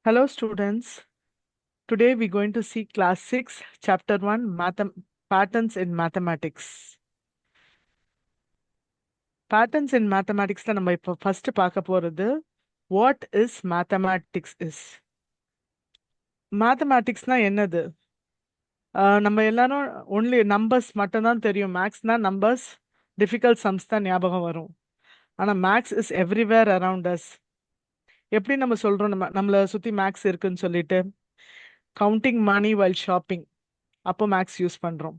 Hello, students. Today we're going to see class 6, chapter 1, patterns in mathematics. Patterns in mathematics நம்ம இப்போ first பார்க்க போறது what is mathematics is. Mathematicsனா என்னது? நம்ம எல்லாரும் only numbers மட்டும்தான் தெரியும். Mathsனா numbers, difficult sums தான் ஞாபகம் வரும். ஆனா maths is everywhere around us. எப்படி நம்ம சொல்றோம் நம்மள சுத்தி மேக்ஸ் இருக்குன்னு சொல்லிட்டு கவுண்டிங் மணி while ஷாப்பிங் அப்போ மேக்ஸ் யூஸ் பண்றோம்.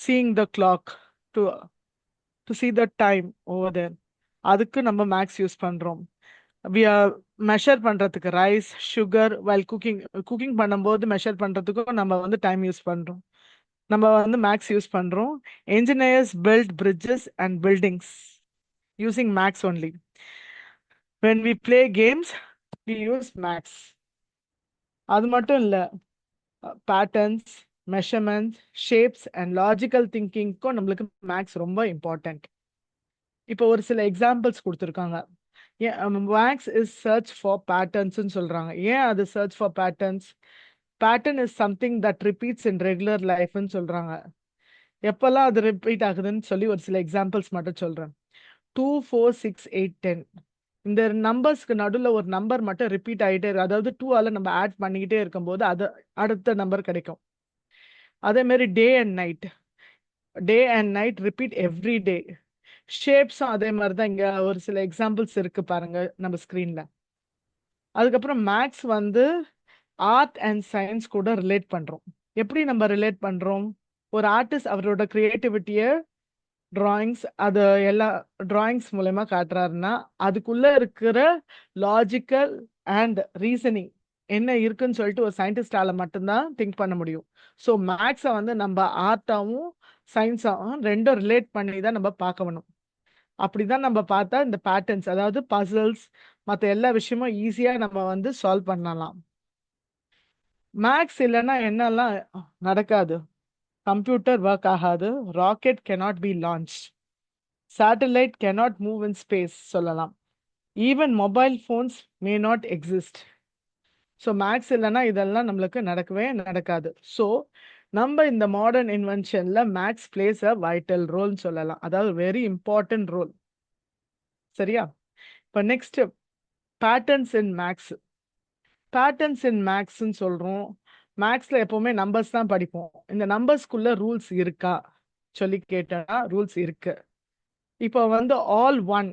Seeing the clock to see the time over there அதுக்கு நம்ம மேக்ஸ் யூஸ் பண்றோம். we are மெஷர் பண்றதுக்கு ரைஸ் சுகர் while குக்கிங் பண்ணும்போது மெஷர் பண்றதுக்கும் நம்ம வந்து டைம் யூஸ் பண்றோம். நம்ம வந்து மேக்ஸ் யூஸ் பண்றோம். engineers build bridges and buildings using maths only. when we play games we use maths. அது மட்டும் இல்ல patterns measurements shapes and logical திங்கிங்க்கும் நம்மளுக்கு மேக்ஸ் ரொம்ப இம்பார்ட்டன்ட். இப்போ ஒரு சில எக்ஸாம்பிள்ஸ் கொடுத்துருக்காங்க. மேக்ஸ் இஸ் சர்ச் ஃபார் பேட்டர்ன்ஸ்ன்னு சொல்றாங்க. ஏன் அது search for patterns? Pattern is something that repeats in regular லைஃப்னு சொல்றாங்க. எப்பெல்லாம் அது ரிப்பீட் ஆகுதுன்னு சொல்லி ஒரு சில எக்ஸாம்பிள்ஸ் மட்டும் சொல்றேன். 2, 4, 6, 8, 10 இந்த நம்பர்ஸ்க்கு நடுவில் ஒரு நம்பர் மட்டும் ரிப்பீட் ஆகிட்டே இருக்கு. அதாவது 2ஆல நம்ம ஆட் பண்ணிக்கிட்டே இருக்கும்போது அது அடுத்த நம்பர் கிடைக்கும். அதே மாதிரி day and night repeat every day. ஷேப்ஸும் அதே மாதிரி தான். இங்கே ஒரு சில எக்ஸாம்பிள்ஸ் இருக்கு பாருங்க நம்ம ஸ்க்ரீனில். அதுக்கப்புறம் மேக்ஸ் வந்து ஆர்ட் அண்ட் சயின்ஸ் கூட ரிலேட் பண்ணுறோம். எப்படி நம்ம ரிலேட் பண்ணுறோம்? ஒரு ஆர்டிஸ்ட் அவரோட கிரியேட்டிவிட்டியை டிராயிங்ஸ் அது எல்லா டிராயிங்ஸ் மூலயமா காட்டுறாருன்னா அதுக்குள்ள இருக்கிற லாஜிக்கல் அண்ட் ரீசனிங் என்ன இருக்குன்னு சொல்லிட்டு ஒரு சயின்டிஸ்டால மட்டும்தான் திங்க் பண்ண முடியும். ஸோ மேக்ஸை வந்து நம்ம ஆர்ட்டாவும் சயின்ஸாகவும் ரெண்டும் ரிலேட் பண்ணி தான் நம்ம பார்க்கணும். அப்படிதான் நம்ம பார்த்தா இந்த பேட்டர்ன்ஸ், அதாவது பசில்ஸ், மற்ற எல்லா விஷயமும் ஈஸியாக நம்ம வந்து சால்வ் பண்ணலாம். மேக்ஸ் இல்லைன்னா என்னெல்லாம் நடக்காது? கம்ப்யூட்டர் ஒர்க் ஆகாது, rocket cannot be launched, satellite cannot move in space சொல்லலாம், even mobile phones may not exist. So maths இல்லைன்னா இதெல்லாம் நம்மளுக்கு நடக்கவே நடக்காது. ஸோ நம்ம இந்த மாடர்ன் இன்வென்ஷனில் மேக்ஸ் பிளேஸ் அ வைட்டல் ரோல்னு சொல்லலாம், அதாவது வெரி இம்பார்ட்டன்ட் ரோல். சரியா? இப்போ next patterns in maths. Patterns in மேக்ஸ்ன்னு சொல்கிறோம். மேக்ஸில் எப்போவுமே நம்பர்ஸ் தான் படிப்போம். இந்த நம்பர்ஸ்குள்ள ரூல்ஸ் இருக்கா சொல்லி கேட்டா ரூல்ஸ் இருக்கு. இப்போ வந்து ஆல் ஒன்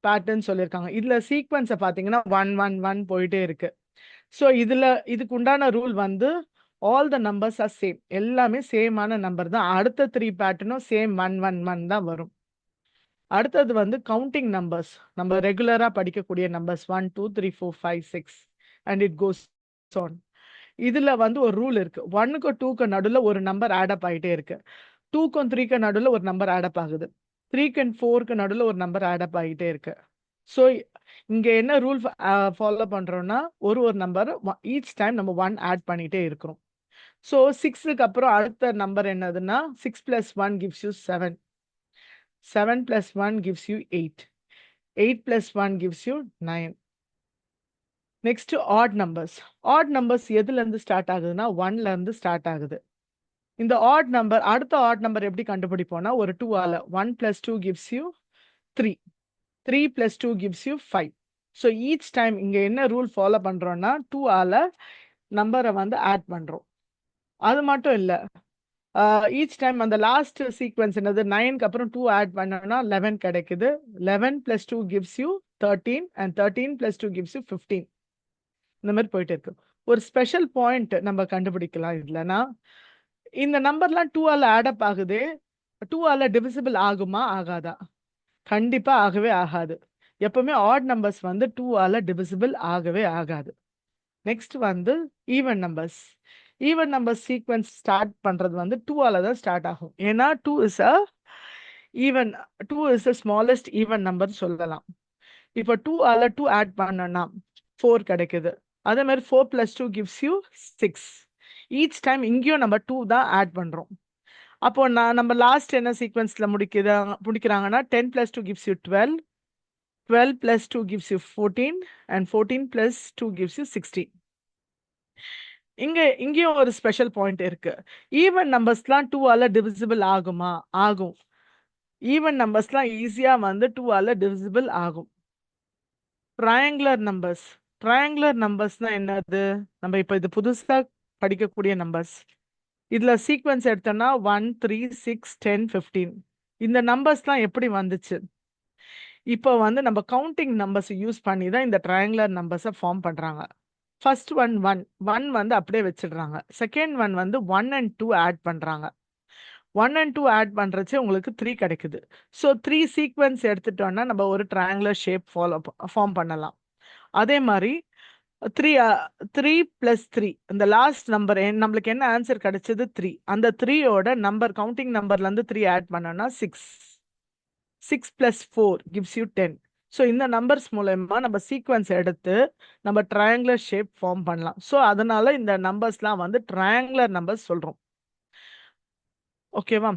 பேட்டர்ன் சொல்லியிருக்காங்க. இதில் சீக்வன்ஸை பார்த்தீங்கன்னா 1 1 1 போயிட்டே இருக்கு. ஸோ இதுக்கு உண்டான ரூல் வந்து all the numbers are same, எல்லாமே சேமான நம்பர் தான். அடுத்த 3 பேட்டர்னும் சேம் 1 1 1 தான் வரும். அடுத்தது வந்து கவுண்டிங் நம்பர்ஸ், நம்ம ரெகுலராக படிக்கக்கூடிய numbers 1 2 3 4 5 6 and it goes on. இதில் வந்து ஒரு ரூல் இருக்கு. 1க்கும் 2க்கு நடுவில் ஒரு நம்பர் ஆடப் ஆகிட்டே இருக்கு. 2க்கும் 3க்கு நடுவில் ஒரு நம்பர் ஆடப் ஆகுது. 3க்கு அண்ட் 4க்கு நடுவில் ஒரு நம்பர் ஆடப் ஆகிட்டே இருக்கு. ஸோ இங்கே என்ன ரூல் ஃபாலோ பண்ணுறோன்னா ஒரு நம்பர் ஈச் டைம் நம்ம 1 ஆட் பண்ணிகிட்டே இருக்கிறோம். ஸோ 6க்கு அப்புறம் அடுத்த நம்பர் என்னதுன்னா 6 + 1 gives you 7, 7 + 1 gives you 8, 8 + 1 gives you 9. Next odd numbers. Odd numbers எதுலேருந்து ஸ்டார்ட் ஆகுதுன்னா 1லேருந்து ஸ்டார்ட் ஆகுது. இந்த ஆட் நம்பர், அடுத்த ஆட் நம்பர் எப்படி கண்டுபிடிப்போம்னா ஒரு 2ஆல 1 + 2 gives you 3, 3 + 2 gives you 5. So each time இங்கே என்ன ரூல் ஃபாலோ பண்ணுறோன்னா 2ஆல நம்பரை வந்து ஆட் பண்ணுறோம். அது மட்டும் இல்லை, ஈச் டைம் அந்த லாஸ்ட் சீக்வன்ஸ் என்னது 9க்கு அப்புறம் 2 ஆட் பண்ணோம்னா 11 கிடைக்குது. 11 + 2 gives you 13 and 13 + 2 gives you 15. இந்த மாதிரி போயிட்டு இருக்கு. ஒரு ஸ்பெஷல் பாயிண்ட் நம்ம கண்டுபிடிக்கலாம் இதுலனா, இந்த நம்பர்லாம் 2ஆல ஆடப் ஆகுது, 2ஆல டிவிசிபிள் ஆகுமா ஆகாதா? கண்டிப்பா ஆகவே ஆகாது. எப்பவுமே ஆட் நம்பர்ஸ் வந்து 2ஆல டிவிசிபிள் ஆகவே ஆகாது. நெக்ஸ்ட் வந்து even numbers. Even number sequence start பண்றது வந்து 2ஆல தான் ஸ்டார்ட் ஆகும். ஏன்னா 2 is a smallest even number சொல்லலாம். இப்போ 2ஆல 2 ஆட் பண்ணோம்னா 4 கிடைக்குது. அதே மாதிரி 4 + 2 gives you 6. ஈச் டைம் இங்கேயும் நம்ம 2 தான் ஆட் பண்றோம். அப்போ நம்ம லாஸ்ட் என்ன சீக்வன்ஸ்ல முடிக்கிறாங்கன்னா 10 + 2 gives you 12, 12 plus 2 gives you 14 and 14 plus 2 gives you 16. இங்கேயும் ஒரு ஸ்பெஷல் பாயிண்ட் இருக்கு. ஈவன் நம்பர்ஸ்லாம் 2 ஆல டிவிசிபிள் ஆகுமா? ஆகும். ஈவன் நம்பர்ஸ்லாம் ஈஸியா வந்து 2 ஆல டிவிசிபிள் ஆகும். ட்ரையாங்குலர் நம்பர்ஸ்னா என்னது? நம்ம இப்போ இது புதுசா படிக்கக்கூடிய நம்பர்ஸ். இதுல சீக்வன்ஸ் எடுத்தோம்னா 1 3 6 10 15. இந்த நம்பர்ஸ்லாம் எப்படி வந்துச்சு? இப்போ வந்து நம்ம கவுண்டிங் நம்பர்ஸ் யூஸ் பண்ணி தான் இந்த ட்ரையாங்குலர் நம்பர்ஸை ஃபார்ம் பண்றாங்க. ஃபர்ஸ்ட் ஒன் வந்து அப்படியே வச்சிடுறாங்க. செகண்ட் ஒன் வந்து 1 and 2 ஆட் பண்றாங்க. 1 and 2 ஆட் பண்றச்சு உங்களுக்கு 3 கிடைக்குது. ஸோ 3 சீக்வன்ஸ் எடுத்துட்டோம்னா நம்ம ஒரு ட்ரையாங்குலர் ஷேப் ஃபார்ம் பண்ணலாம். அதே மாதிரி 3 + 3 இந்த லாஸ்ட் நம்பர் நம்மளுக்கு என்ன ஆன்சர் கிடைச்சது? 3. அந்த 3யோட நம்பர் கவுண்டிங் நம்பர்ல இருந்து 3 ஆட் பண்ணோம்னா 6. 6 + 4 gives you 10. ஸோ இந்த நம்பர்ஸ் மூலமா நம்ம சீக்வன்ஸ் எடுத்து நம்ம ட்ரையாங்குலர் ஷேப் ஃபார்ம் பண்ணலாம். ஸோ அதனால இந்த நம்பர்ஸ்லாம் வந்து ட்ரையாங்குலர் நம்பர்ஸ் சொல்றோம். ஓகேவா?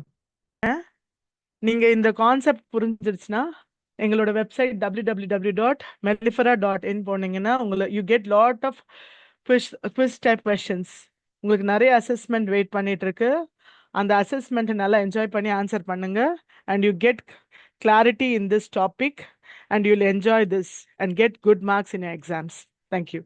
நீங்க இந்த கான்செப்ட் புரிஞ்சிருச்சுன்னா எங்களோட வெப்சைட் www.mellifera.in போனீங்கன்னா you get lot of quiz type questions. உங்களுக்கு நிறைய அசஸ்மெண்ட் வெயிட் பண்ணிட்டு இருக்கு. அந்த அசஸ்மெண்ட்டை நல்லா என்ஜாய் பண்ணி ஆன்சர் பண்ணுங்க. And you get clarity in this topic and you'll enjoy this and get good marks in your exams. Thank you.